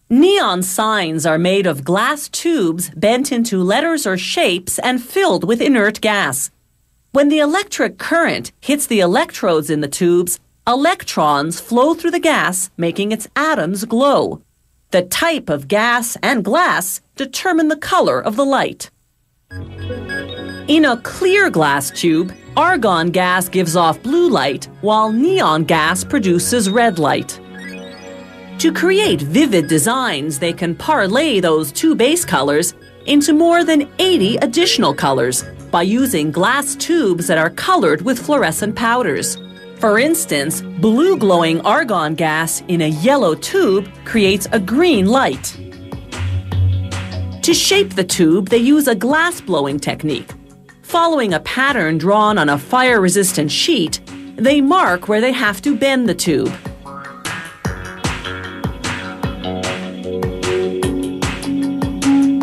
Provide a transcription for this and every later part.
Neon signs are made of glass tubes bent into letters or shapes and filled with inert gas. When the electric current hits the electrodes in the tubes, electrons flow through the gas, making its atoms glow. The type of gas and glass determine the color of the light. In a clear glass tube, argon gas gives off blue light, while neon gas produces red light. To create vivid designs, they can parlay those two base colors into more than 80 additional colors by using glass tubes that are colored with fluorescent powders. For instance, blue glowing argon gas in a yellow tube creates a green light. To shape the tube, they use a glass blowing technique. Following a pattern drawn on a fire-resistant sheet, they mark where they have to bend the tube.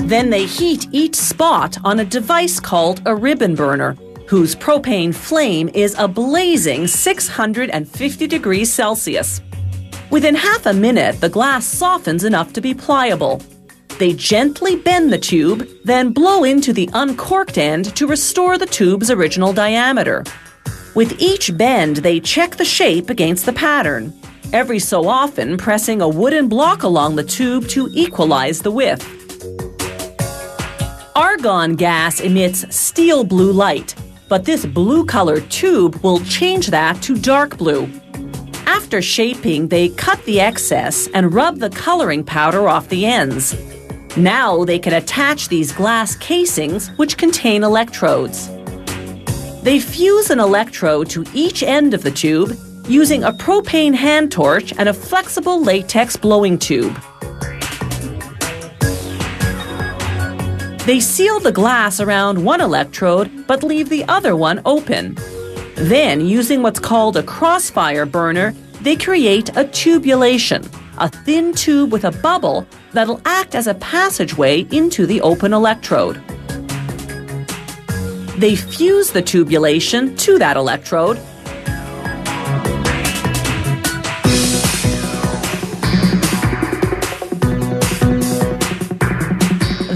Then they heat each spot on a device called a ribbon burner, whose propane flame is a blazing 650 degrees Celsius. Within half a minute, the glass softens enough to be pliable. They gently bend the tube, then blow into the uncorked end to restore the tube's original diameter. With each bend, they check the shape against the pattern, every so often pressing a wooden block along the tube to equalize the width. Argon gas emits steel blue light, but this blue-colored tube will change that to dark blue. After shaping, they cut the excess and rub the coloring powder off the ends. Now they can attach these glass casings which contain electrodes. They fuse an electrode to each end of the tube using a propane hand torch and a flexible latex blowing tube. They seal the glass around one electrode but leave the other one open. Then, using what's called a crossfire burner, they create a tubulation, a thin tube with a bubble that'll act as a passageway into the open electrode. They fuse the tubulation to that electrode,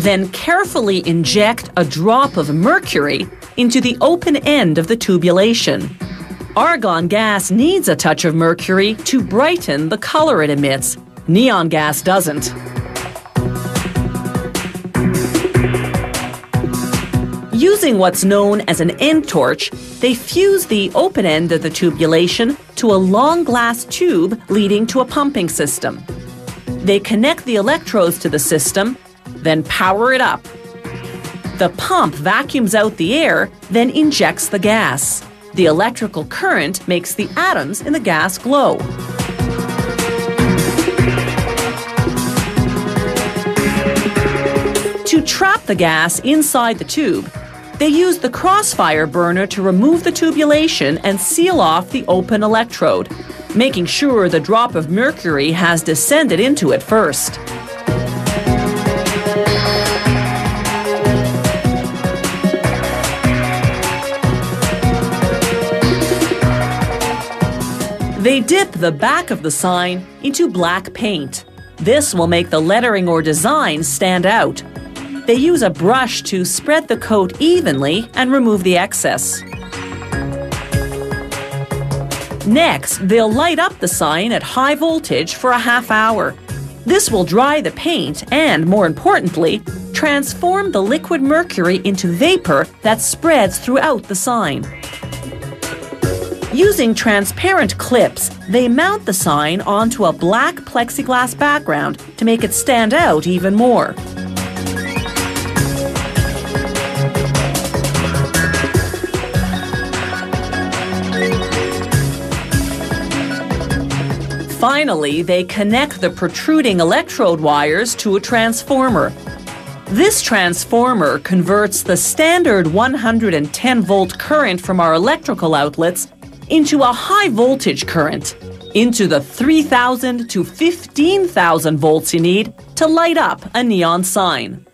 then carefully inject a drop of mercury into the open end of the tubulation. Argon gas needs a touch of mercury to brighten the color it emits. Neon gas doesn't. Using what's known as an end torch, they fuse the open end of the tubulation to a long glass tube leading to a pumping system. They connect the electrodes to the system, then power it up. The pump vacuums out the air, then injects the gas. The electrical current makes the atoms in the gas glow. To trap the gas inside the tube, they use the crossfire burner to remove the tubulation and seal off the open electrode, making sure the drop of mercury has descended into it first. They dip the back of the sign into black paint. This will make the lettering or design stand out. They use a brush to spread the coat evenly and remove the excess. Next, they'll light up the sign at high voltage for a half hour. This will dry the paint and, more importantly, transform the liquid mercury into vapor that spreads throughout the sign. Using transparent clips, they mount the sign onto a black plexiglass background to make it stand out even more. Finally, they connect the protruding electrode wires to a transformer. This transformer converts the standard 110-volt current from our electrical outlets into a high-voltage current, into the 3,000 to 15,000 volts you need to light up a neon sign.